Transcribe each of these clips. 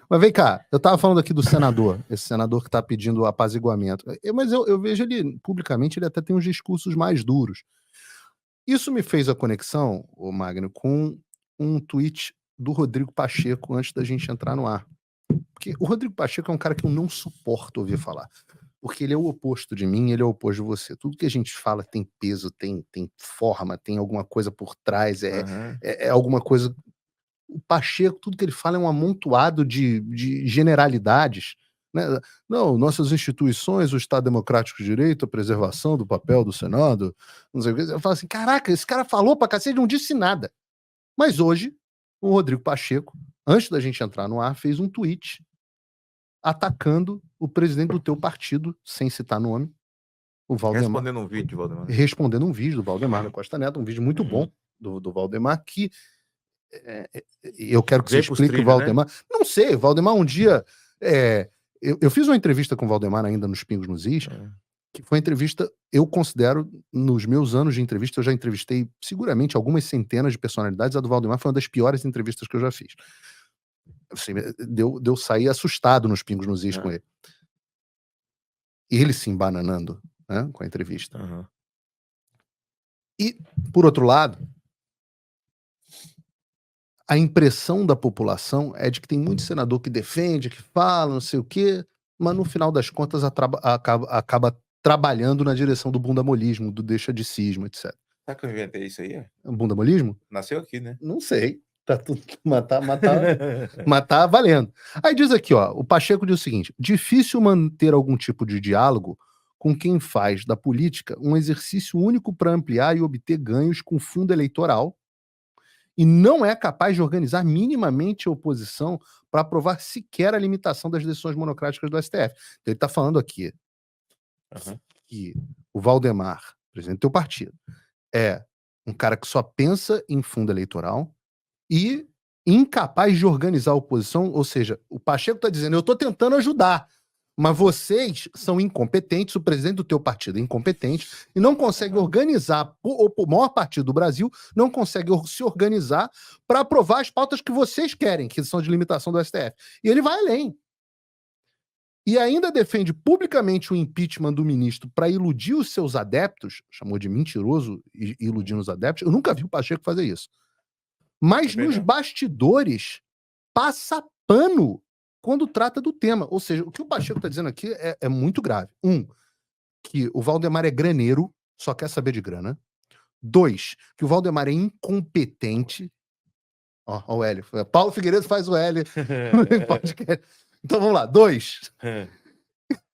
Mas vem cá, eu tava falando aqui do senador, esse senador que tá pedindo apaziguamento. Mas eu vejo ele, publicamente, ele até tem uns discursos mais duros. Isso me fez a conexão, ô Magno, com um tweet do Rodrigo Pacheco antes da gente entrar no ar. Porque o Rodrigo Pacheco é um cara que eu não suporto ouvir falar. Porque ele é o oposto de mim, ele é o oposto de você. Tudo que a gente fala tem peso, tem forma, tem alguma coisa por trás, é alguma coisa. O Pacheco, tudo que ele fala é um amontoado de generalidades. Né? Não, nossas instituições, o Estado Democrático de Direito, a preservação do papel do Senado, não sei o que. Eu falo assim, caraca, esse cara falou pra cacete, não disse nada. Mas hoje, o Rodrigo Pacheco, antes da gente entrar no ar, fez um tweet atacando o presidente do teu partido, sem citar nome, o Valdemar. Respondendo um vídeo, Valdemar. Respondendo um vídeo do Valdemar da Costa Neto, um vídeo muito bom do Valdemar, que eu quero que você explique o Valdemar. Né? Não sei, o Valdemar um dia... eu fiz uma entrevista com o Valdemar ainda nos Pingos nos Is, que foi uma entrevista, eu considero, nos meus anos de entrevista, eu já entrevistei seguramente algumas centenas de personalidades, a do Valdemar foi uma das piores entrevistas que eu já fiz. Assim, deu sair assustado nos Pingos nos Is com ele. Ele se embananando, né, com a entrevista. E, por outro lado, a impressão da população é de que tem muito senador que defende, que fala, não sei o quê, mas no final das contas acaba trabalhando na direção do bundamolismo, do deixadicismo, etc. Sabe que eu inventei isso aí? Bundamolismo? Nasceu aqui, né? Não sei. Tá tudo mas tá valendo. Aí diz aqui, ó, o Pacheco diz o seguinte: difícil manter algum tipo de diálogo com quem faz da política um exercício único para ampliar e obter ganhos com fundo eleitoral e não é capaz de organizar minimamente a oposição para aprovar sequer a limitação das decisões monocráticas do STF. Então ele está falando aqui que o Valdemar, presidente do teu partido, é um cara que só pensa em fundo eleitoral e incapaz de organizar a oposição, ou seja, o Pacheco está dizendo, eu estou tentando ajudar, mas vocês são incompetentes, o presidente do teu partido é incompetente e não consegue organizar, o maior partido do Brasil não consegue se organizar para aprovar as pautas que vocês querem, que são de limitação do STF. E ele vai além. E ainda defende publicamente o impeachment do ministro para iludir os seus adeptos, chamou de mentiroso e iludindo os adeptos. Eu nunca vi o Pacheco fazer isso. Mas nos bastidores passa pano quando trata do tema. Ou seja, o que o Pacheco está dizendo aqui é muito grave. Que o Valdemar é graneiro, só quer saber de grana. 2, que o Valdemar é incompetente. Ó, o Hélio. Paulo Figueiredo faz o Hélio. Então vamos lá. 2.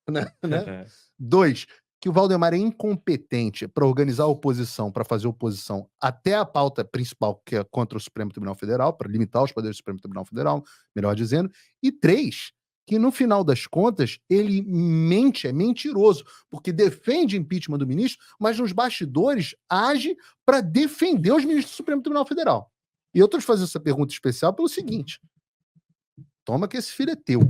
né? 2, que o Valdemar é incompetente para organizar a oposição, para fazer oposição até a pauta principal, que é contra o Supremo Tribunal Federal, para limitar os poderes do Supremo Tribunal Federal, melhor dizendo. E 3, que no final das contas ele mente, é mentiroso, porque defende impeachment do ministro, mas nos bastidores age para defender os ministros do Supremo Tribunal Federal. E eu estou te fazendo essa pergunta especial pelo seguinte: toma que esse filho é teu.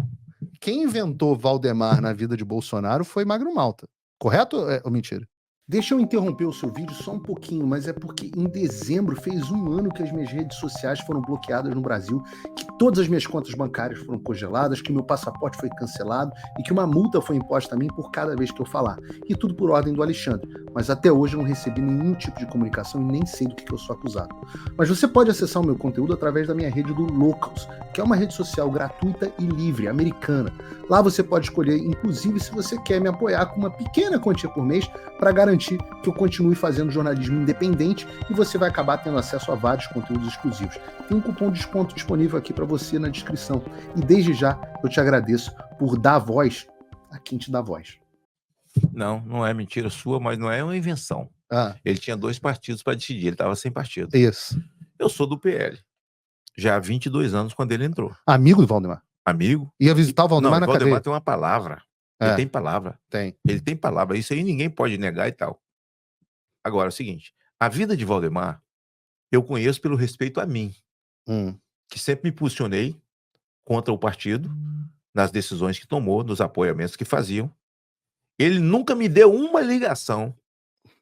Quem inventou Valdemar na vida de Bolsonaro foi Magno Malta. Correto ou mentira? Deixa eu interromper o seu vídeo só um pouquinho, mas é porque em dezembro fez um ano que as minhas redes sociais foram bloqueadas no Brasil, que todas as minhas contas bancárias foram congeladas, que meu passaporte foi cancelado e que uma multa foi imposta a mim por cada vez que eu falar. E tudo por ordem do Alexandre. Mas até hoje eu não recebi nenhum tipo de comunicação e nem sei do que eu sou acusado. Mas você pode acessar o meu conteúdo através da minha rede do Locals, que é uma rede social gratuita e livre, americana. Lá você pode escolher, inclusive, se você quer me apoiar com uma pequena quantia por mês para garantir que eu continue fazendo jornalismo independente e você vai acabar tendo acesso a vários conteúdos exclusivos. Tem um cupom de desconto disponível aqui para você na descrição. E desde já eu te agradeço por dar voz a quem te dá voz. Não é mentira sua, mas não é uma invenção. Ele tinha 2 partidos para decidir, ele estava sem partido. Isso. Eu sou do PL. Já há 22 anos quando ele entrou. Amigo do Valdemar? Amigo. Ia visitar o Valdemar na cadeia? O Valdemar tem uma palavra. Ele tem palavra. Ele tem palavra. Isso aí ninguém pode negar e tal. Agora, é o seguinte. A vida de Valdemar, eu conheço pelo respeito a mim. Que sempre me posicionei contra o partido, nas decisões que tomou, nos apoiamentos que faziam. Ele nunca me deu uma ligação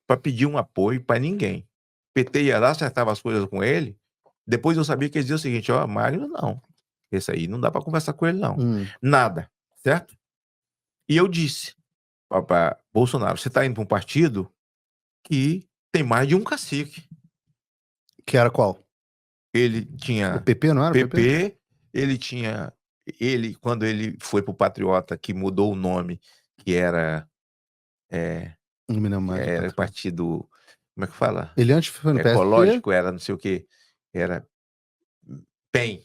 para pedir um apoio para ninguém. PT ia lá, acertava as coisas com ele. Depois eu sabia que ele dizia o seguinte: Magno, não. Esse aí não dá para conversar com ele, não. Nada, certo? E eu disse para Bolsonaro, você está indo para um partido que tem mais de um cacique. Que era qual? Ele tinha... O PP, não era o PP? Ele tinha... quando ele foi para o Patriota, que mudou o nome, que era... Não me lembro mais. Era partido... Como é que fala? Ele antes foi no Ecológico, era não sei o quê. Era... PEN.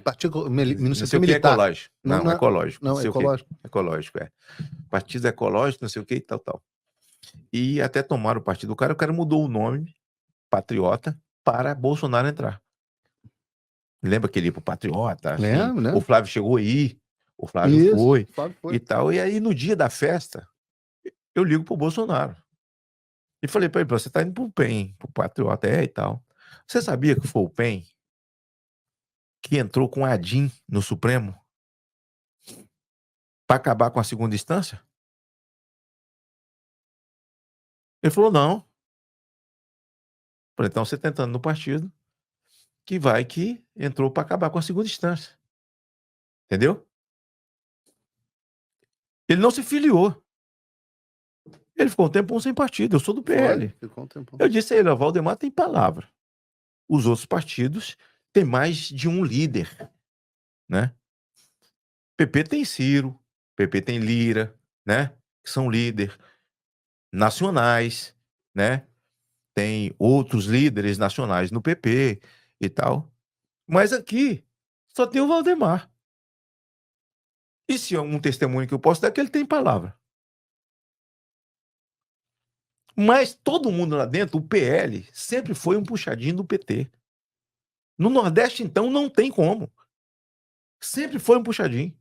Partido não sei o que militar. Ecológico. Não, ecológico. Não, ecológico. Ecológico, Partido Ecológico, não sei o que, tal. E até tomaram o partido do cara. O cara mudou o nome, Patriota, para Bolsonaro entrar. Lembra que ele ia pro Patriota? Assim, Lembro. O Flávio chegou aí. O Flávio foi. E tal. E aí, no dia da festa, eu ligo pro Bolsonaro. E falei pra ele, você tá indo pro PEN, pro Patriota, e tal. Você sabia que foi o PEN que entrou com a ADIM no Supremo para acabar com a segunda instância? Ele falou, não. Falei, então você tá entrando no partido que entrou para acabar com a segunda instância. Entendeu? Ele não se filiou. Ele ficou um tempão sem partido. Eu sou do PL. Ficou um tempão. Eu disse a ele, o Valdemar tem palavra. Os outros partidos têm mais de um líder, né? PP tem Ciro, PP tem Lira, né? Que são líderes nacionais, né? Tem outros líderes nacionais no PP e tal. Mas aqui só tem o Valdemar. E se é um testemunho que eu posso dar, que ele tem palavra. Mas todo mundo lá dentro, o PL, sempre foi um puxadinho do PT. No Nordeste, então, não tem como. Sempre foi um puxadinho.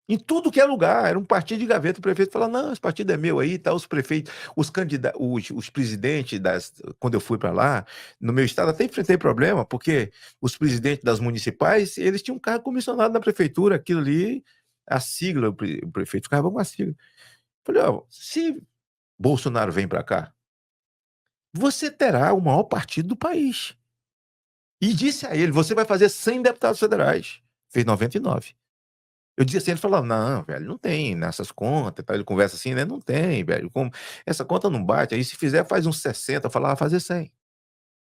Em tudo que é lugar, era um partido de gaveta. O prefeito fala, não, esse partido é meu aí, tá? Os prefeitos, os candidatos, os presidentes quando eu fui para lá, no meu estado, até enfrentei problema, porque os presidentes das municipais, eles tinham um cargo comissionado na prefeitura, aquilo ali, a sigla, o prefeito ficava com a sigla. Falei, se Bolsonaro vem para cá, você terá o maior partido do país. E disse a ele, você vai fazer 100 deputados federais. Fez 99. Eu dizia assim, ele falava, não, velho, não tem nessas contas, tá? Ele conversa assim, né? Não tem, velho, essa conta não bate, aí se fizer faz uns 60, eu falava, vai fazer 100.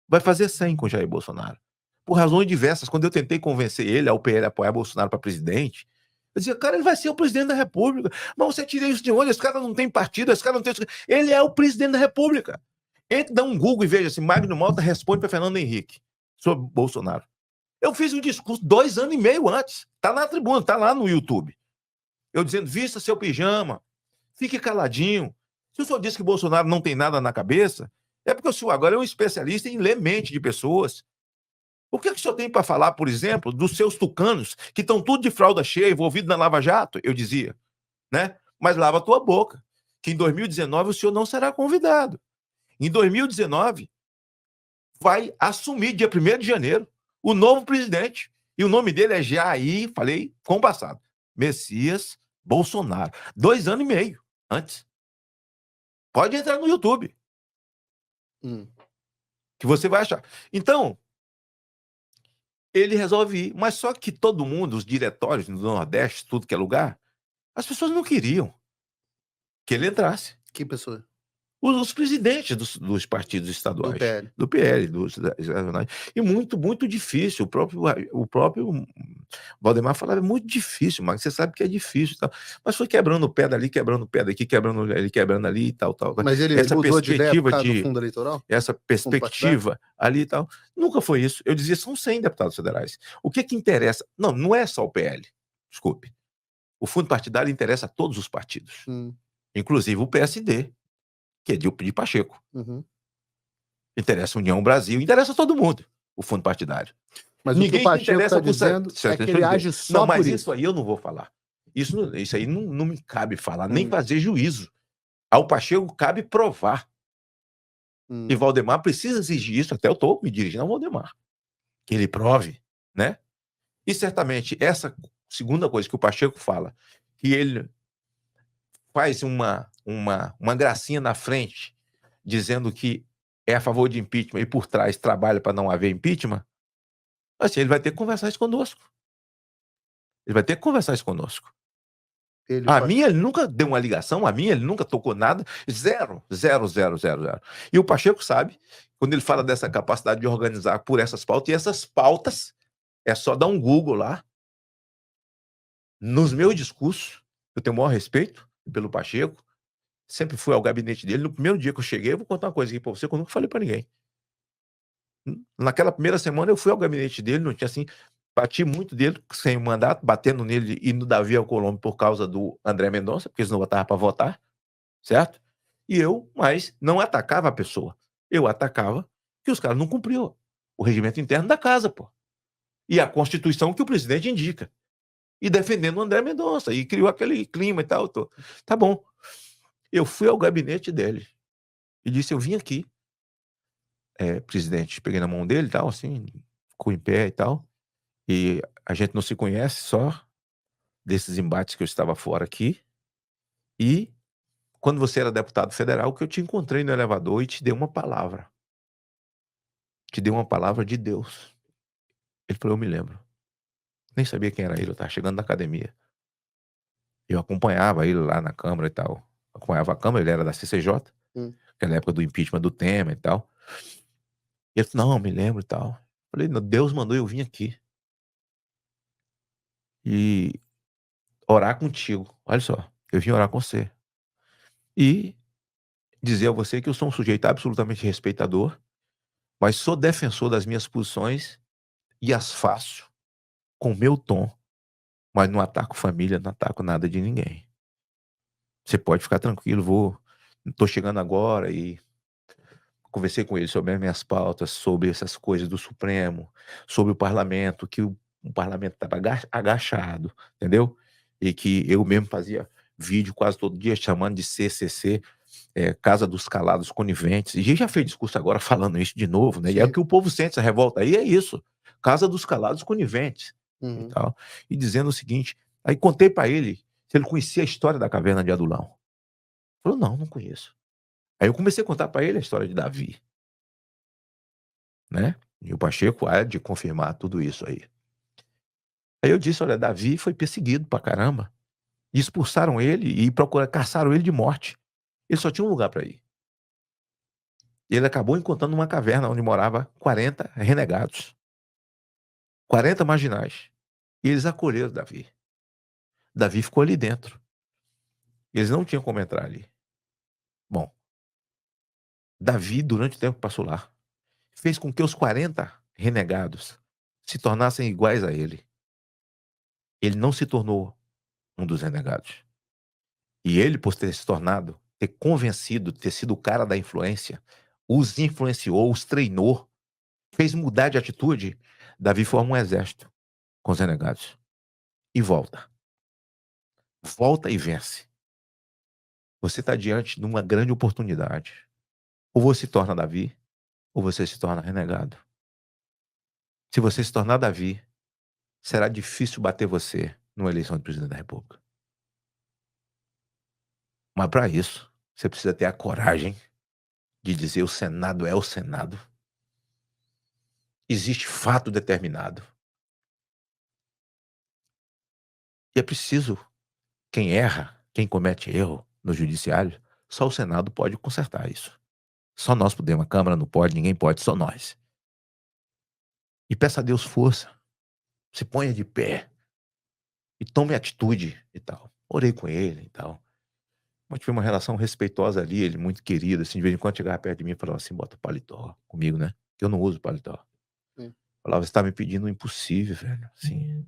Vai fazer 100 com Jair Bolsonaro. Por razões diversas, quando eu tentei convencer ele, ao PL, apoiar Bolsonaro para presidente, eu dizia, cara, ele vai ser o presidente da República. Mas você tira isso de onde? Esse cara não tem partido, esse cara não tem... Ele é o presidente da República. Entre, dá um Google e veja assim, Magno Malta responde para Fernando Henrique sobre Bolsonaro. Eu fiz um discurso 2 anos e meio antes. Tá na tribuna, tá lá no YouTube. Eu dizendo, vista seu pijama, fique caladinho. Se o senhor disse que Bolsonaro não tem nada na cabeça, é porque o senhor agora é um especialista em ler mente de pessoas. O que o senhor tem para falar, por exemplo, dos seus tucanos, que estão tudo de fralda cheia, envolvidos na Lava Jato? Eu dizia, né? Mas lava a tua boca, que em 2019 o senhor não será convidado. Em 2019, vai assumir, dia 1º de janeiro, o novo presidente. E o nome dele é Jair, falei com o passado, Messias Bolsonaro. 2 anos e meio antes. Pode entrar no YouTube. Que você vai achar. Então, ele resolve ir. Mas só que todo mundo, os diretórios do Nordeste, tudo que é lugar, as pessoas não queriam que ele entrasse. Que pessoa? Os presidentes dos partidos estaduais. Do PL. Dos regionais. E muito, muito difícil. O próprio Valdemar falava, é muito difícil, mas você sabe que é difícil. Tal. Mas foi quebrando o pé dali, quebrando o pé daqui, quebrando ali e tal. Mas ele mudou de ideia por causa do fundo eleitoral? Essa perspectiva ali e tal. Nunca foi isso. Eu dizia, são 100 deputados federais. O que interessa? Não é só o PL. Desculpe. O fundo partidário interessa a todos os partidos. Inclusive o PSD. Que é de Pacheco. Interessa a União Brasil, interessa a todo mundo, o fundo partidário. Mas ninguém o que o Pacheco está dizendo é que ele age só mas por isso aí eu não vou falar. Isso aí não me cabe falar, nem fazer juízo. Ao Pacheco cabe provar. E Valdemar precisa exigir isso, até eu estou me dirigindo ao Valdemar. Que ele prove, né? E certamente essa segunda coisa que o Pacheco fala, que ele faz uma gracinha na frente, dizendo que é a favor de impeachment e por trás trabalha para não haver impeachment, Assim, ele vai ter que conversar isso conosco. Ele vai ter que conversar isso conosco. A minha, ele nunca deu uma ligação, a minha, ele nunca tocou nada. Zero. E o Pacheco sabe, quando ele fala dessa capacidade de organizar por essas pautas, e essas pautas, é só dar um Google lá. Nos meus discursos, eu tenho o maior respeito pelo Pacheco, sempre fui ao gabinete dele. No primeiro dia que eu cheguei, eu vou contar uma coisa aqui pra você que eu nunca falei pra ninguém. Naquela primeira semana eu fui ao gabinete dele, não tinha assim, bati muito dele, sem mandato, batendo nele e no Davi Alcolumbre por causa do André Mendonça, porque eles não votavam para votar, certo? Mas não atacava a pessoa. Eu atacava que os caras não cumpriam o regimento interno da casa, pô. E a Constituição que o presidente indica. E defendendo o André Mendonça. E criou aquele clima e tal. Tá bom. Eu fui ao gabinete dele e disse, eu vim aqui, presidente, peguei na mão dele e tal, assim, ficou em pé e tal. E a gente não se conhece, só desses embates que eu estava fora aqui. E quando você era deputado federal, que eu te encontrei no elevador e te dei uma palavra. Te dei uma palavra de Deus. Ele falou, eu me lembro. Nem sabia quem era ele, eu estava chegando na academia. Eu acompanhava ele lá na Câmara e tal. Acompanhava a Câmara, ele era da CCJ, aquela época do impeachment do Temer e tal. E ele falou, não, me lembro e tal. Eu falei, Deus mandou eu vir aqui. E orar contigo. Olha só, eu vim orar com você. E dizer a você que eu sou um sujeito absolutamente respeitador, mas sou defensor das minhas posições e as faço com o meu tom, mas não ataco família, não ataco nada de ninguém. Você pode ficar tranquilo, tô chegando agora e conversei com ele sobre as minhas pautas, sobre essas coisas do Supremo, sobre o parlamento, que o parlamento estava agachado, entendeu? E que eu mesmo fazia vídeo quase todo dia chamando de CCC, Casa dos Calados Coniventes. E a gente já fez discurso agora falando isso de novo, né? Sim. E é o que o povo sente, essa revolta aí é isso. Casa dos Calados Coniventes. E tal. E dizendo o seguinte, aí contei para ele se ele conhecia a história da caverna de Adulão. Ele falou, não conheço. Aí eu comecei a contar para ele a história de Davi. Né? E o Pacheco há de confirmar tudo isso aí. Aí eu disse, olha, Davi foi perseguido pra caramba. E expulsaram ele e caçaram ele de morte. Ele só tinha um lugar para ir. Ele acabou encontrando uma caverna onde morava 40 renegados. 40 marginais. E eles acolheram Davi. Davi ficou ali dentro. Eles não tinham como entrar ali. Bom, Davi, durante o tempo que passou lá, fez com que os 40 renegados se tornassem iguais a ele. Ele não se tornou um dos renegados. E ele, por ter se tornado, ter convencido, ter sido o cara da influência, os influenciou, os treinou, fez mudar de atitude, Davi forma um exército com os renegados. E volta. Volta e vence. Você está diante de uma grande oportunidade. Ou você se torna Davi, ou você se torna renegado. Se você se tornar Davi, será difícil bater você numa eleição de presidente da República. Mas para isso, você precisa ter a coragem de dizer o Senado é o Senado. Existe fato determinado. E é preciso, quem erra, quem comete erro no judiciário, só o Senado pode consertar isso. Só nós podemos, a Câmara não pode, ninguém pode, só nós. E peça a Deus força. Se ponha de pé. E tome atitude e tal. Orei com ele e tal. Mas tive uma relação respeitosa ali, ele muito querido, assim, de vez em quando chegava perto de mim e falava assim, bota o paletó comigo, né? Que eu não uso paletó. Falava, você tá me pedindo um impossível, velho, assim.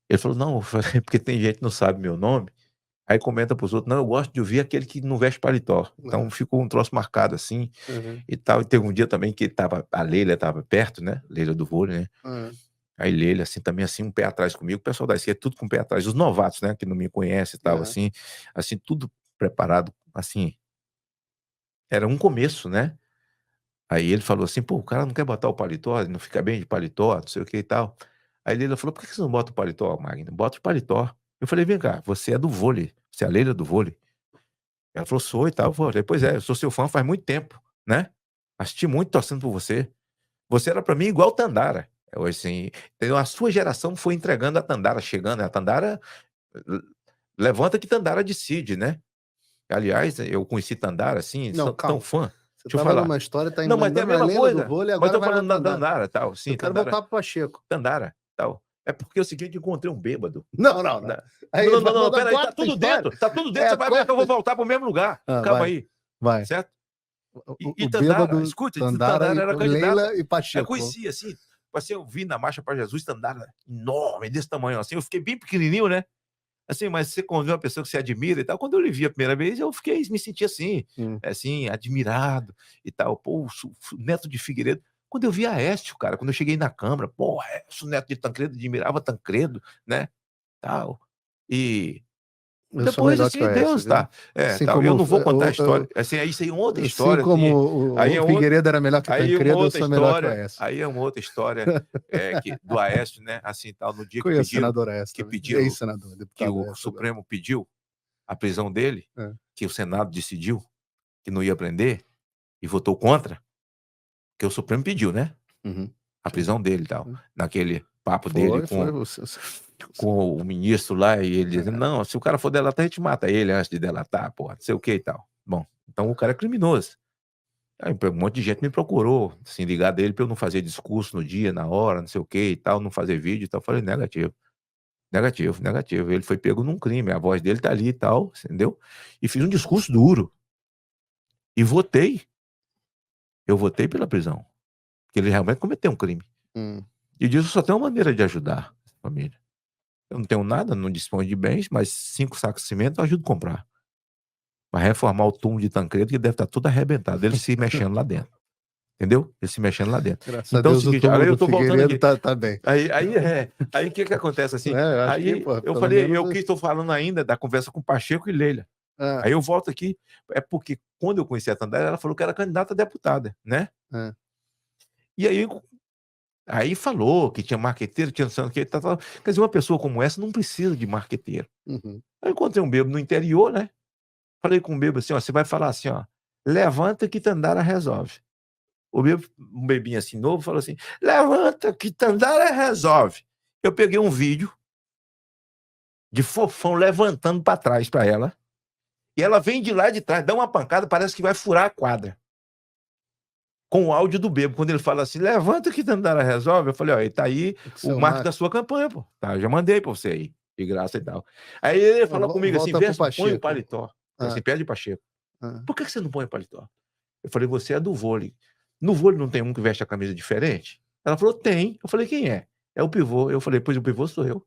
Ele falou, não, porque tem gente que não sabe meu nome, aí comenta pros outros, não, eu gosto de ouvir aquele que não veste paletó. Então ficou um troço marcado assim, e tal. E teve um dia também que a Leila tava perto, né? Leila do vôlei, né? Aí Leila, assim, também assim, um pé atrás comigo, o pessoal da esquerda, tudo com o pé atrás. Os novatos, né, que não me conhecem e tal, assim, tudo preparado, assim. Era um começo, né? Aí ele falou assim, pô, o cara não quer botar o paletó, não fica bem de paletó, não sei o que e tal. Aí Leila falou, por que você não bota o paletó, Magno? Bota o paletó. Eu falei, vem cá, você é do vôlei, você é a Leila do vôlei. Ela falou, sou e tal. Eu falei, pois é, eu sou seu fã faz muito tempo, né? Assisti muito torcendo por você. Você era pra mim igual o Tandara. Assim, a sua geração foi entregando a Tandara, chegando, a Tandara levanta que Tandara decide, né? Aliás, eu conheci Tandara, assim, não, sou tão fã. Você Deixa eu tava falar. numa história, tá Não, mas tem a mesma coisa. do vôlei, Mas agora tô vai falando na da Tandara, tal. Sim, eu quero Tandara, voltar pro Pacheco. Tandara, tal. É porque é o seguinte, encontrei um bêbado. Não. Aí, não, peraí, tá tudo dentro. Tá tudo dentro, você vai ver que eu vou voltar pro mesmo lugar. Calma aí. Vai. Certo? O Tandara, bêbado, escuta, Tandara era candidata. Leila e Pacheco. Eu conhecia, assim, eu vi na Marcha para Jesus, Tandara enorme, desse tamanho, assim, eu fiquei bem pequenininho, né? Assim, mas você convive uma pessoa que você admira e tal. Quando eu lhe vi a primeira vez, eu me senti assim, admirado e tal. Pô, o Neto de Figueiredo. Quando eu vi Aécio, cara, quando eu cheguei na Câmara, pô, Aécio, Neto de Tancredo, admirava Tancredo, né? Tal. E depois, assim, Deus, tá. Assim tal. Eu não vou contar a história. Assim, aí isso aí é outra história. Assim como o Figueiredo era melhor que Tancredo, eu sou melhor que o Aécio. Aí é uma outra história do Aécio, né? Assim, tal, no dia que pediram, senador Aécio, que pediram, que o Aécio, Supremo pediu a prisão dele, que o Senado decidiu que não ia prender e votou contra, que o Supremo pediu, né? A prisão dele e tal. Naquele papo dele com o ministro lá, e ele dizendo, não, se o cara for delatar, a gente mata ele antes de delatar, porra, não sei o que e tal. Bom, então o cara é criminoso. Aí um monte de gente me procurou, assim, ligar dele pra eu não fazer discurso no dia, na hora, não sei o que e tal, não fazer vídeo e tal. Eu falei, negativo. Ele foi pego num crime, a voz dele tá ali e tal, entendeu? E fiz um discurso duro. E votei. Eu votei pela prisão. Porque ele realmente cometeu um crime. E disso só tem uma maneira de ajudar a família. Eu não tenho nada, não disponho de bens, mas 5 sacos de cimento eu ajudo a comprar. Para reformar o túmulo de Tancredo, que deve estar tudo arrebentado. Ele se mexendo lá dentro. Entendeu? Ele se mexendo lá dentro. Graças então, a Deus, o seguinte, aí eu tô voltando aqui. Tá bem. Aí o que acontece assim? Eu falei, eu que estou falando ainda da conversa com Pacheco e Leila. Aí eu volto aqui, é porque quando eu conheci a Tandara, ela falou que era candidata a deputada, né? E aí falou que tinha marqueteiro, tinha não sei o que, tal. Quer dizer, uma pessoa como essa não precisa de marqueteiro. Aí eu encontrei um bêbado no interior, né? Falei com o bêbado assim, ó, você vai falar assim, ó, levanta que Tandara resolve. Um bebinho assim novo falou assim, levanta que Tandara resolve. Eu peguei um vídeo de fofão levantando para trás para ela, e ela vem de lá de trás, dá uma pancada, parece que vai furar a quadra. Com o áudio do bêbado, quando ele fala assim, levanta que Tandara resolve, eu falei, ó, tá aí o marco da sua campanha, pô. Tá, eu já mandei pra você aí, de graça e tal. Aí ele falou comigo assim, põe o paletó. Assim, pede Pacheco. Por que você não põe o paletó? Eu falei, você é do vôlei. No vôlei não tem um que veste a camisa diferente? Ela falou, tem. Eu falei, quem é? É o pivô. Eu falei, pois o pivô sou eu.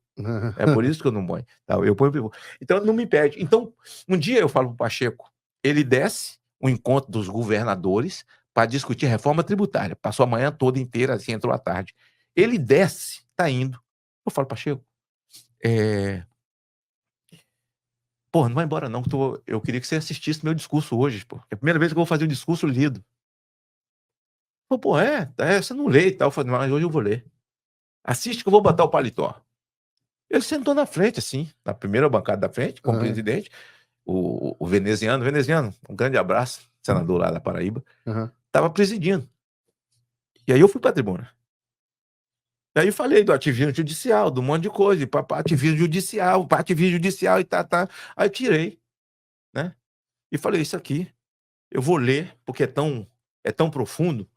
É por isso que eu não ponho. Tá, eu ponho o pivô. Então, não me pede. Então, um dia eu falo pro Pacheco, ele desce o encontro dos governadores para discutir reforma tributária. Passou a manhã toda inteira, assim, entrou à tarde. Ele desce, tá indo. Eu falo, Pacheco, pô, não vai embora não, que eu queria que você assistisse meu discurso hoje, pô. É a primeira vez que eu vou fazer um discurso lido. Pô, você não lê e tal. Eu falei, mas hoje eu vou ler. Assiste que eu vou botar o paletó. Ele sentou na frente, assim, na primeira bancada da frente, como presidente, o veneziano, um grande abraço, senador lá da Paraíba, estava presidindo. E aí eu fui para a tribuna. E aí falei do ativismo judicial, do monte de coisa, ativismo judicial e tá. Aí tirei, né? E falei, isso aqui, eu vou ler, porque é tão profundo,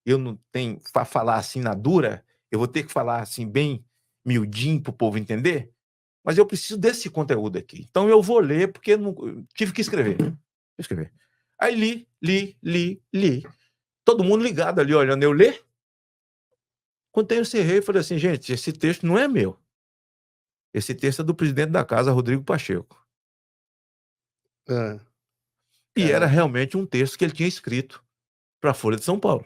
eu não tenho, para falar assim na dura, eu vou ter que falar assim bem miudinho para o povo entender, mas eu preciso desse conteúdo aqui. Então eu vou ler, porque eu tive que escrever. Aí li. Todo mundo ligado ali, olhando eu ler. Quando eu encerrei, eu falei assim, gente, esse texto não é meu. Esse texto é do presidente da casa, Rodrigo Pacheco. E era realmente um texto que ele tinha escrito para a Folha de São Paulo.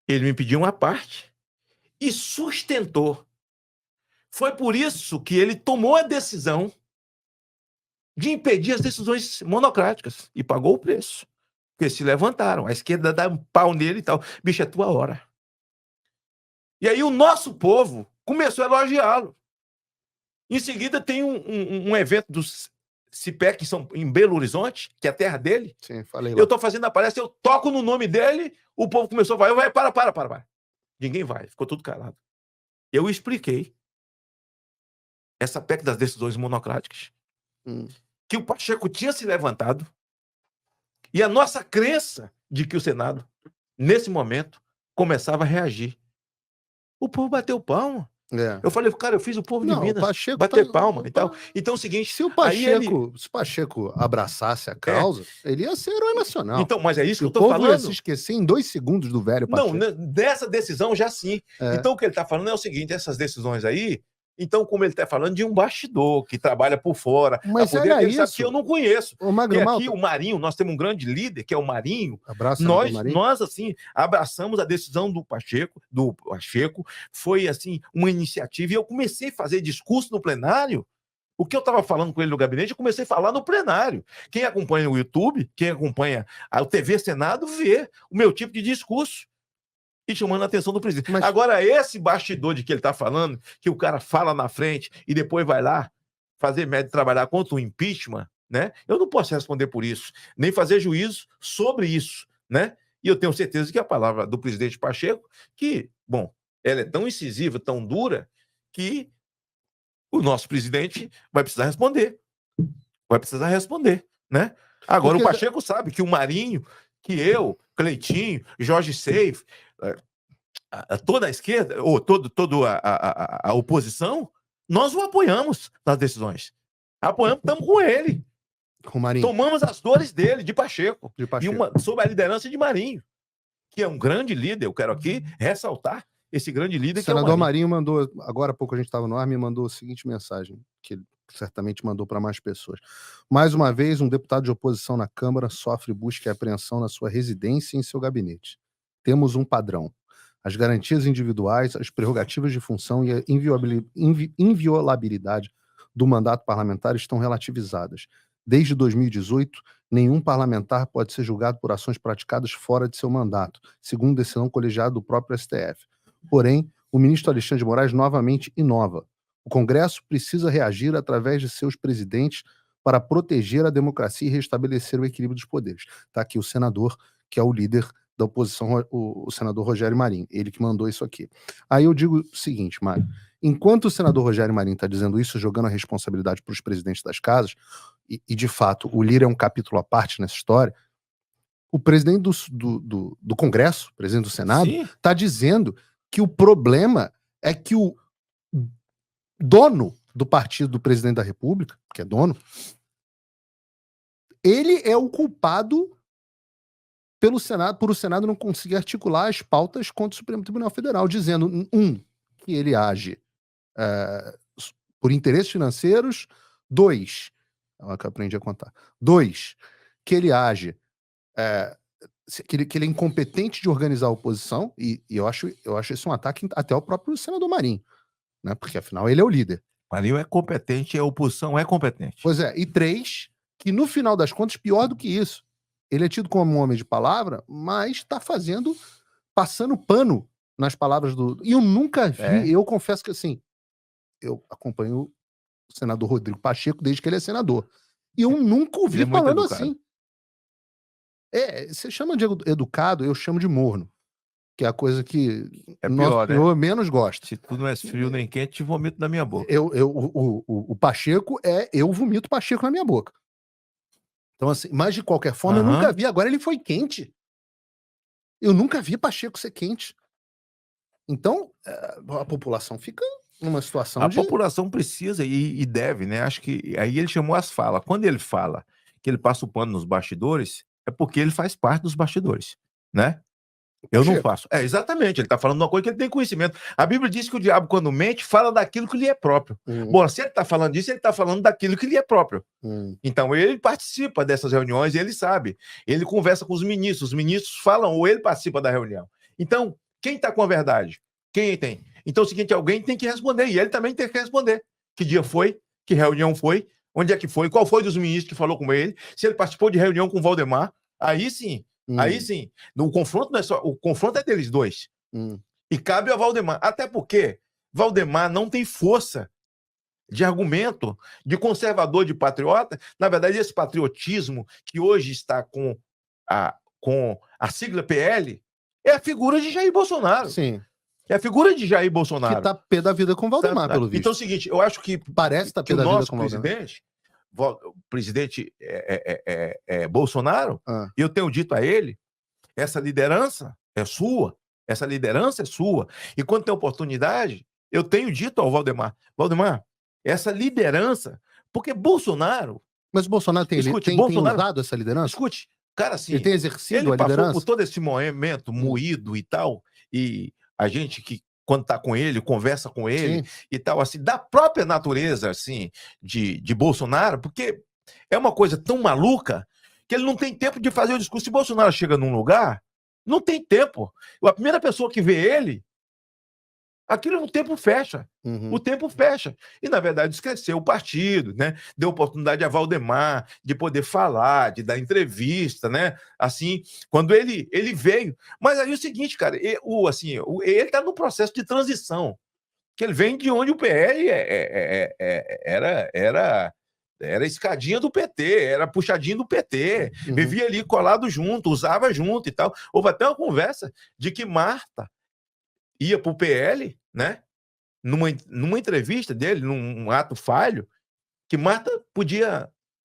Ele me pediu uma parte e sustentou. Foi por isso que ele tomou a decisão de impedir as decisões monocráticas e pagou o preço. Porque se levantaram, a esquerda dá um pau nele e tal. Bicho, é tua hora. E aí o nosso povo começou a elogiá-lo. Em seguida tem um evento dos CIPEC em Belo Horizonte, que é a terra dele. Sim, falei lá. Eu estou fazendo a palestra, eu toco no nome dele, o povo começou a falar, para. Ninguém vai. Ficou tudo calado. Eu expliquei essa PEC das decisões monocráticas, que o Pacheco tinha se levantado, e a nossa crença de que o Senado, nesse momento, começava a reagir. O povo bateu palma. Eu falei, cara, eu fiz o povo de Minas bater palma e tal. Então é o seguinte... Se o Pacheco abraçasse a causa, ele ia ser herói nacional. Então, mas é isso que eu tô falando. O povo ia se esquecer em 2 segundos do velho Pacheco. Não, dessa decisão já sim. Então o que ele tá falando é o seguinte, essas decisões aí... Então, como ele está falando de um bastidor que trabalha por fora, mas poder, era ele isso. sabe que eu não conheço. Magro, aqui o Marinho, nós temos um grande líder, que é o Marinho. Marinho. Nós, assim, abraçamos a decisão do Pacheco. Foi, assim, uma iniciativa. E eu comecei a fazer discurso no plenário. O que eu estava falando com ele no gabinete, eu comecei a falar no plenário. Quem acompanha o YouTube, quem acompanha o TV Senado, vê o meu tipo de discurso. E chamando a atenção do presidente. Agora, esse bastidor de que ele está falando, que o cara fala na frente e depois vai lá fazer médico trabalhar contra o impeachment, né? Eu não posso responder por isso, nem fazer juízo sobre isso, né? E eu tenho certeza que a palavra do presidente Pacheco, que, bom, ela é tão incisiva, tão dura, que o nosso presidente vai precisar responder. Né? Agora, o Pacheco sabe que o Marinho, que eu, Cleitinho, Jorge Seif, toda a esquerda, ou toda a oposição, nós o apoiamos nas decisões. Apoiamos, estamos com ele. Com o Marinho. Tomamos as dores dele, de Pacheco. E sob a liderança de Marinho, que é um grande líder. Eu quero aqui ressaltar esse grande líder que é o senador Marinho mandou, agora há pouco a gente estava no ar, me mandou a seguinte mensagem, que ele certamente mandou para mais pessoas. Mais uma vez, um deputado de oposição na Câmara sofre busca e apreensão na sua residência e em seu gabinete. Temos um padrão. As garantias individuais, as prerrogativas de função e a inviolabilidade do mandato parlamentar estão relativizadas. Desde 2018, nenhum parlamentar pode ser julgado por ações praticadas fora de seu mandato, segundo decisão colegiada do próprio STF. Porém, o ministro Alexandre de Moraes novamente inova. O Congresso precisa reagir através de seus presidentes para proteger a democracia e restabelecer o equilíbrio dos poderes. Está aqui o senador, que é o líder da oposição, o senador Rogério Marinho, ele que mandou isso aqui. Aí eu digo o seguinte, Mário, enquanto o senador Rogério Marinho está dizendo isso, jogando a responsabilidade para os presidentes das casas, e de fato o Lira é um capítulo à parte nessa história, o presidente do Congresso, o presidente do Senado, está dizendo que o problema é que o dono do partido do presidente da República, que é dono, ele é o culpado pelo Senado, por o Senado não conseguir articular as pautas contra o Supremo Tribunal Federal, dizendo, que ele age por interesses financeiros, 2, que eu aprendi a contar, 2, que ele age, que ele é incompetente de organizar a oposição, e eu acho isso um ataque até ao próprio senador Marinho, né? Porque afinal ele é o líder. Marinho é competente, a oposição é competente. Pois é, e 3, que no final das contas, pior do que isso, ele é tido como um homem de palavra, mas está passando pano nas palavras do... E eu nunca vi, eu confesso que assim, eu acompanho o senador Rodrigo Pacheco desde que ele é senador. E eu nunca ouvi falando assim. Você chama de educado, eu chamo de morno. Que é a coisa que pior, menos gosta. Se tu não és frio nem quente, te vomito na minha boca. O Pacheco eu vomito Pacheco na minha boca. Então, assim, mas de qualquer forma, eu nunca vi. Agora ele foi quente. Eu nunca vi Pacheco ser quente. Então, a população fica numa situação A população precisa e deve, né? Acho que aí ele chamou as falas. Quando ele fala que ele passa o pano nos bastidores, é porque ele faz parte dos bastidores, né? Eu não faço. Exatamente, ele está falando de uma coisa que ele tem conhecimento. A Bíblia diz que o diabo, quando mente, fala daquilo que lhe é próprio. Bom, se ele está falando disso, ele está falando daquilo que lhe é próprio. Então, ele participa dessas reuniões, ele sabe. Ele conversa com os ministros falam ou ele participa da reunião. Então, quem está com a verdade? Quem tem? Então, é o seguinte, alguém tem que responder, e ele também tem que responder. Que dia foi? Que reunião foi? Onde é que foi? Qual foi dos ministros que falou com ele? Se ele participou de reunião com o Valdemar, aí sim. Aí sim, o confronto não é só, o confronto é deles dois. E cabe ao Valdemar. Até porque Valdemar não tem força de argumento de conservador, de patriota. Na verdade, esse patriotismo que hoje está com a sigla PL é a figura de Jair Bolsonaro. Sim. É a figura de Jair Bolsonaro. Que tá pé da vida com o Valdemar, pelo visto. Então é o seguinte, eu acho que... Parece tá pé da vida com o Valdemar. O presidente Bolsonaro, e eu tenho dito a ele, essa liderança é sua, e quando tem oportunidade, eu tenho dito ao Valdemar, essa liderança, porque Bolsonaro... Mas o Bolsonaro tem usado essa liderança? Escute, cara, assim... Ele tem exercido a liderança? Ele passou por todo esse momento moído e tal, e a gente que, quando está com ele, conversa com ele, sim, e tal, assim, da própria natureza, assim, de Bolsonaro, porque é uma coisa tão maluca que ele não tem tempo de fazer o discurso. Se Bolsonaro chega num lugar, não tem tempo. A primeira pessoa que vê ele, aquilo no tempo fecha. O tempo fecha. E, na verdade, esqueceu o partido, né? Deu oportunidade a Valdemar de poder falar, de dar entrevista, né? Assim, quando ele veio. Mas aí é o seguinte, cara, ele está no processo de transição, que ele vem de onde o PL era escadinha do PT, era puxadinho do PT, vivia ali colado junto, usava junto e tal. Houve até uma conversa de que Marta ia para o PL, né? Numa entrevista dele, num ato falho, que Marta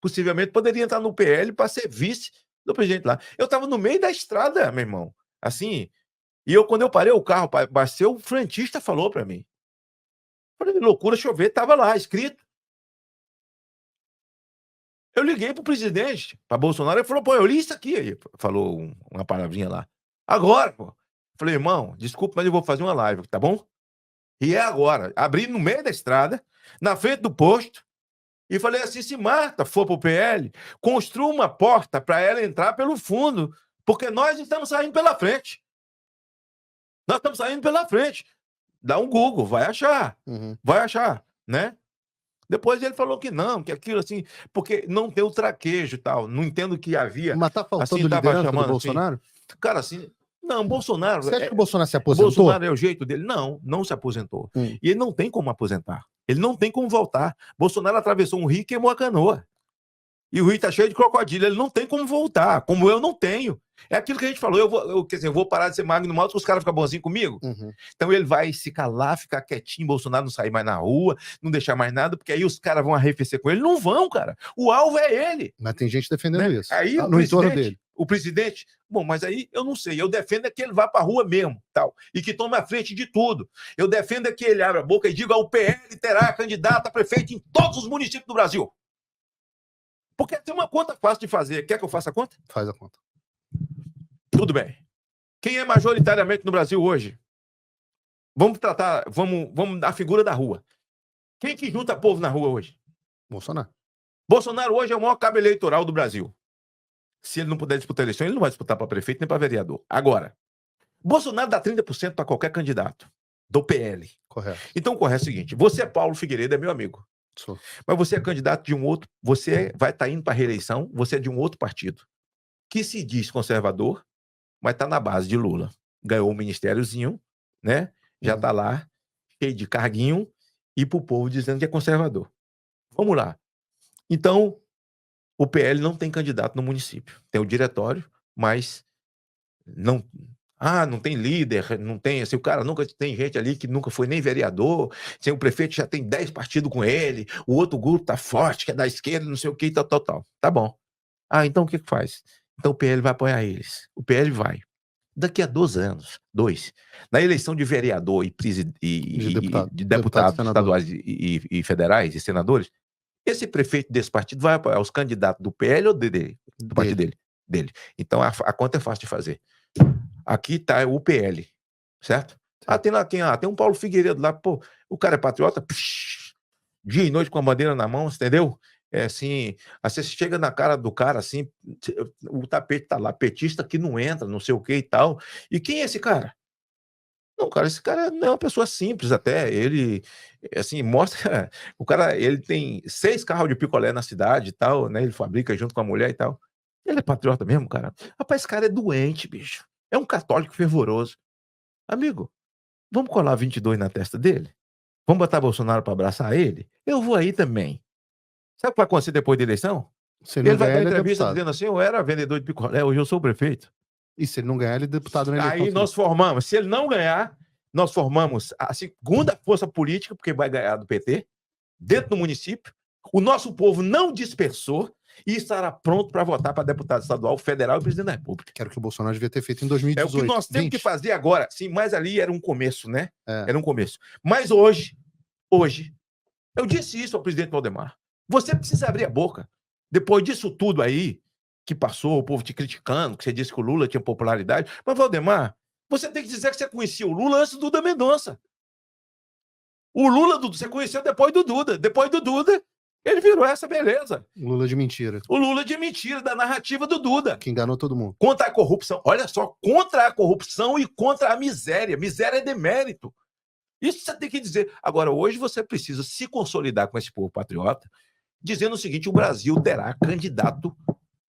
possivelmente poderia entrar no PL para ser vice do presidente lá. Eu estava no meio da estrada, meu irmão, assim, e quando eu parei o carro para abastecer, o frentista falou para mim. Falei, loucura, chover, estava lá, escrito. Eu liguei para o presidente, para Bolsonaro, ele falou, pô, eu li isso aqui. Aí falou uma palavrinha lá. Agora, pô. Falei, irmão, desculpa, mas eu vou fazer uma live, tá bom? E é agora. Abri no meio da estrada, na frente do posto, e falei assim, se Marta for pro PL, construa uma porta para ela entrar pelo fundo, porque nós estamos saindo pela frente. Nós estamos saindo pela frente. Dá um Google, vai achar, né? Depois ele falou que não, que aquilo assim, porque não tem o traquejo e tal, não entendo que havia... Mas tá faltando assim, liderança do Bolsonaro? Assim, cara, assim... Não, Bolsonaro... Você acha que o Bolsonaro se aposentou? Bolsonaro é o jeito dele? Não se aposentou. E ele não tem como aposentar. Ele não tem como voltar. Bolsonaro atravessou um rio e queimou a canoa. E o rio está cheio de crocodilo. Ele não tem como voltar, como eu não tenho. É aquilo que a gente falou. Eu vou parar de ser magno mal, que os caras ficam bonzinhos comigo. Então ele vai se calar, ficar quietinho, Bolsonaro não sair mais na rua, não deixar mais nada, porque aí os caras vão arrefecer com ele. Não vão, cara. O alvo é ele. Mas tem gente defendendo isso. Aí no entorno dele. O presidente, bom, mas aí eu não sei, eu defendo é que ele vá para a rua mesmo, tal, e que tome a frente de tudo. Eu defendo é que ele abra a boca e diga o PL terá candidato a prefeito em todos os municípios do Brasil. Porque tem uma conta fácil de fazer. Quer que eu faça a conta? Faz a conta. Tudo bem. Quem é majoritariamente no Brasil hoje? Vamos dar a figura da rua. Quem que junta povo na rua hoje? Bolsonaro. Bolsonaro hoje é o maior cabo eleitoral do Brasil. Se ele não puder disputar a eleição, ele não vai disputar para prefeito nem para vereador. Agora, Bolsonaro dá 30% para qualquer candidato do PL. Correto. Então, o correto é o seguinte, você é Paulo Figueiredo, é meu amigo. Sou. Mas você é candidato de um outro, você vai estar indo para a reeleição, você é de um outro partido, que se diz conservador, mas está na base de Lula. Ganhou um ministériozinho, né? Já está lá, cheio de carguinho, e para o povo dizendo que é conservador. Vamos lá. Então, o PL não tem candidato no município. Tem o diretório, mas não tem líder, não tem... Assim, o cara nunca tem gente ali que nunca foi nem vereador, assim, o prefeito já tem 10 partidos com ele, o outro grupo tá forte, que é da esquerda, não sei o que, tal. Tá bom. Então o que faz? Então o PL vai apoiar eles. O PL vai. Daqui a 2 anos, na eleição de vereador e de deputados estaduais e federais e senadores, esse prefeito desse partido vai apoiar os candidatos do PL ou do partido dele. Então a conta é fácil de fazer. Aqui está o PL, certo? Tem lá quem? Tem um Paulo Figueiredo lá, pô, o cara é patriota, dia e noite com a bandeira na mão, entendeu? É assim, você chega na cara do cara, assim, o tapete tá lá, petista que não entra, não sei o que e tal. E quem é esse cara? Não, cara, esse cara não é uma pessoa simples até, ele, assim, mostra, o cara, ele tem 6 carros de picolé na cidade e tal, né, ele fabrica junto com a mulher e tal. Ele é patriota mesmo, cara? Rapaz, esse cara é doente, bicho. É um católico fervoroso. Amigo, vamos colar 22 na testa dele? Vamos botar Bolsonaro para abraçar ele? Eu vou aí também. Sabe o que vai acontecer depois da eleição? Ele vai dar entrevista dizendo assim, eu era vendedor de picolé, hoje eu sou o prefeito. E se ele não ganhar, ele é deputado na eleição. Aí nós formamos. Se ele não ganhar, nós formamos a segunda força política, porque vai ganhar do PT, dentro do município. O nosso povo não dispersou e estará pronto para votar para deputado estadual, federal e presidente da República. Que era o que o Bolsonaro devia ter feito em 2018. É o que nós temos que fazer agora. Sim, mas ali era um começo, né? Era um começo. Mas hoje, eu disse isso ao presidente Valdemar. Você precisa abrir a boca. Depois disso tudo aí, que passou, o povo te criticando, que você disse que o Lula tinha popularidade. Mas, Valdemar, você tem que dizer que você conhecia o Lula antes do Duda Mendonça. O Lula, você conheceu depois do Duda. Depois do Duda, ele virou essa beleza. Lula de mentira. O Lula de mentira, da narrativa do Duda. Que enganou todo mundo. Contra a corrupção. Olha só, contra a corrupção e contra a miséria. Miséria é demérito. Isso você tem que dizer. Agora, hoje você precisa se consolidar com esse povo patriota, dizendo o seguinte: o Brasil terá candidato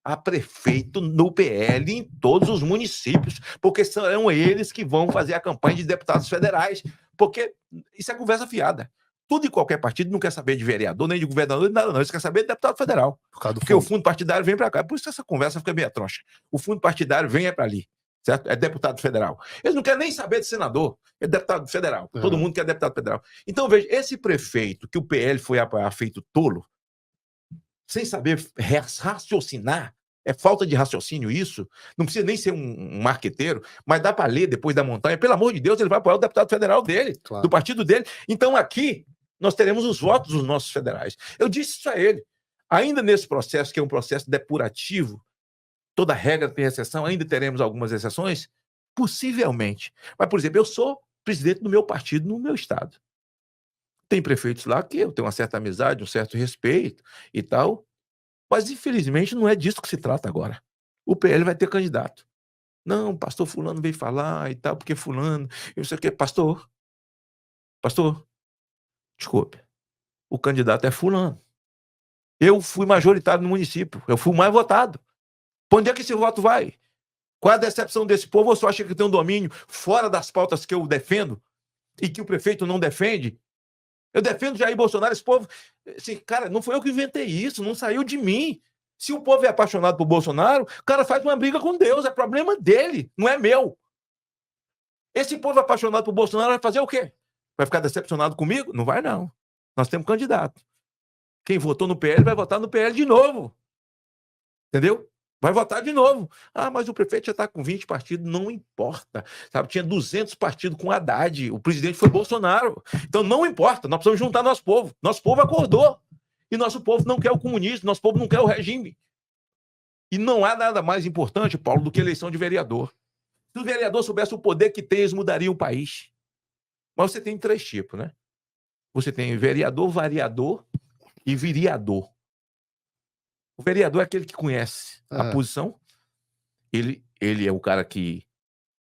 a prefeito no PL em todos os municípios, porque serão eles que vão fazer a campanha de deputados federais, porque isso é conversa fiada. Tudo e qualquer partido não quer saber de vereador, nem de governador, nem nada não. Eles querem saber de deputado federal. Porque o fundo partidário vem para cá. Por isso que essa conversa fica meio troncha. O fundo partidário vem para ali. Certo? É deputado federal. Eles não querem nem saber de senador, é deputado federal. Todo mundo quer deputado federal. Então, veja, esse prefeito que o PL foi apoiar feito tolo, sem saber raciocinar, é falta de raciocínio isso, não precisa nem ser um marqueteiro, mas dá para ler depois da montanha, pelo amor de Deus, ele vai apoiar o deputado federal dele, do partido dele. Então, aqui, nós teremos os votos dos nossos federais. Eu disse isso a ele. Ainda nesse processo, que é um processo depurativo, toda regra tem exceção, ainda teremos algumas exceções? Possivelmente. Mas, por exemplo, eu sou presidente do meu partido no meu estado. Tem prefeitos lá que eu tenho uma certa amizade, um certo respeito e tal, mas, infelizmente, não é disso que se trata agora. O PL vai ter candidato. Não, pastor fulano veio falar e tal, porque fulano... Eu sei o que, pastor, desculpe, o candidato é fulano. Eu fui majoritário no município, eu fui o mais votado. Para onde é que esse voto vai? Qual é a decepção desse povo? Ou só acha que tem um domínio fora das pautas que eu defendo e que o prefeito não defende? Eu defendo Jair Bolsonaro, esse povo... Assim, cara, não foi eu que inventei isso, não saiu de mim. Se o povo é apaixonado por Bolsonaro, o cara faz uma briga com Deus, é problema dele, não é meu. Esse povo apaixonado por Bolsonaro vai fazer o quê? Vai ficar decepcionado comigo? Não vai, não. Nós temos candidato. Quem votou no PL vai votar no PL de novo. Entendeu? Vai votar de novo. Ah, mas o prefeito já está com 20 partidos, não importa. Sabe? Tinha 200 partidos com Haddad, o presidente foi Bolsonaro. Então não importa, nós precisamos juntar nosso povo. Nosso povo acordou. E nosso povo não quer o comunismo, nosso povo não quer o regime. E não há nada mais importante, Paulo, do que eleição de vereador. Se o vereador soubesse o poder que tem, eles mudariam o país. Mas você tem 3 tipos, né? Você tem vereador, variador e viriador. O vereador é aquele que conhece a posição, ele é o cara que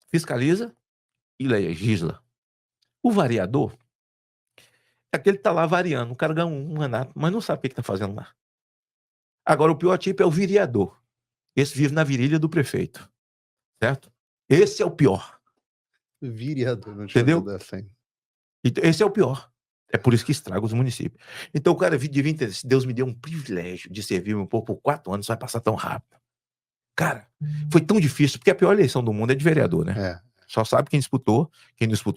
fiscaliza e legisla. O variador é aquele que está lá variando, o cara ganha um mandato, mas não sabe o que está fazendo lá. Agora, o pior tipo é o vereador. Esse vive na virilha do prefeito, certo? Esse é o pior. Vereador, não entendeu? Assim. Esse é o pior. É por isso que estraga os municípios. Então, o cara devia ter... Deus me deu um privilégio de servir meu povo por 4 anos, vai passar tão rápido. Cara, foi tão difícil, porque a pior eleição do mundo é de vereador, né? Só sabe quem disputou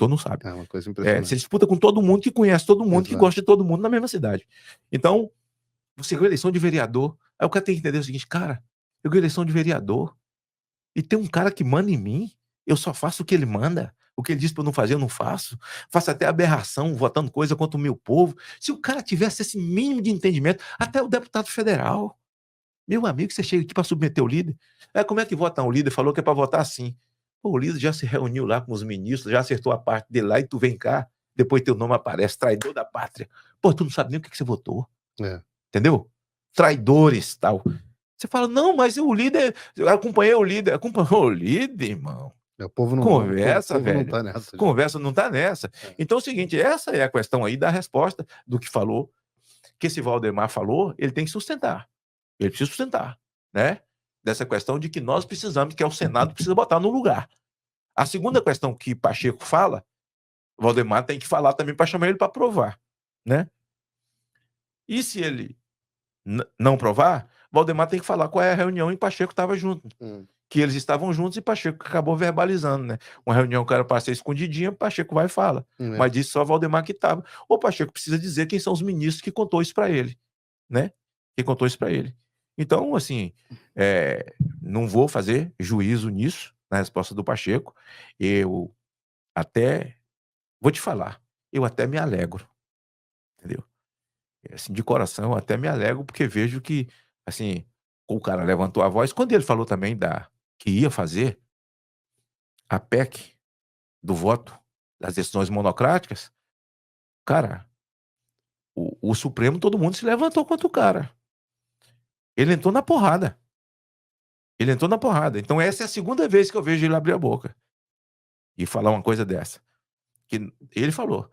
não sabe. É uma coisa impressionante. Você disputa com todo mundo que conhece todo mundo, que gosta de todo mundo na mesma cidade. Então, você ganhou eleição de vereador, aí o cara tem que entender o seguinte: cara, eu ganhei eleição de vereador, e tem um cara que manda em mim, eu só faço o que ele manda. O que ele diz para eu não fazer, eu não faço. Faço até aberração, votando coisa contra o meu povo. Se o cara tivesse esse mínimo de entendimento, até o deputado federal, meu amigo, você chega aqui para submeter o líder. Como é que vota o líder? Falou que é para votar assim. Pô, o líder já se reuniu lá com os ministros, já acertou a parte dele lá, e tu vem cá, depois teu nome aparece, traidor da pátria. Pô, tu não sabe nem o que você votou. Entendeu? Traidores, tal. Você fala, não, mas o líder, eu acompanhei o líder. Acompanhou o líder, irmão? O povo não, conversa, o povo velho. Não tá nessa, conversa não tá nessa. Então é o seguinte, essa é a questão aí da resposta do que falou, que esse Valdemar falou, ele tem que sustentar. Ele precisa sustentar, né? Dessa questão de que nós precisamos, que é o Senado precisa botar no lugar. A segunda questão que Pacheco fala, o Valdemar tem que falar também para chamar ele para provar, né? E se ele não provar, Valdemar tem que falar qual é a reunião e Pacheco estava junto. que eles estavam juntos e Pacheco acabou verbalizando, né? Uma reunião que era para ser escondidinha, Pacheco vai e fala. Mas disse só Valdemar que estava. O Pacheco precisa dizer quem são os ministros que contou isso para ele, né? Que contou isso para ele. Então, assim, não vou fazer juízo nisso, na resposta do Pacheco. Eu até, vou te falar, eu até me alegro, entendeu? Assim, de coração, eu até me alegro, porque vejo que, assim, o cara levantou a voz. Quando ele falou também que ia fazer a PEC do voto, das decisões monocráticas, cara, o Supremo, todo mundo se levantou contra o cara. Ele entrou na porrada. Ele entrou na porrada. Então essa é a segunda vez que eu vejo ele abrir a boca e falar uma coisa dessa. Que ele falou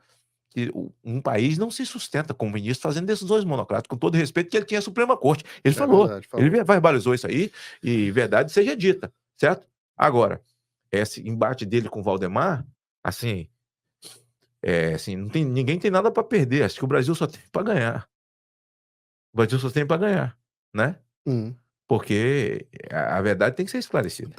que um país não se sustenta com o ministro fazendo decisões monocráticas, com todo respeito que ele tinha a Suprema Corte. Ele falou. Verdade, falou. Ele verbalizou isso aí e verdade seja dita, certo? Agora, esse embate dele com o Valdemar, assim, assim, ninguém tem nada para perder. Acho que o Brasil só tem para ganhar. O Brasil só tem para ganhar, né? Porque a verdade tem que ser esclarecida.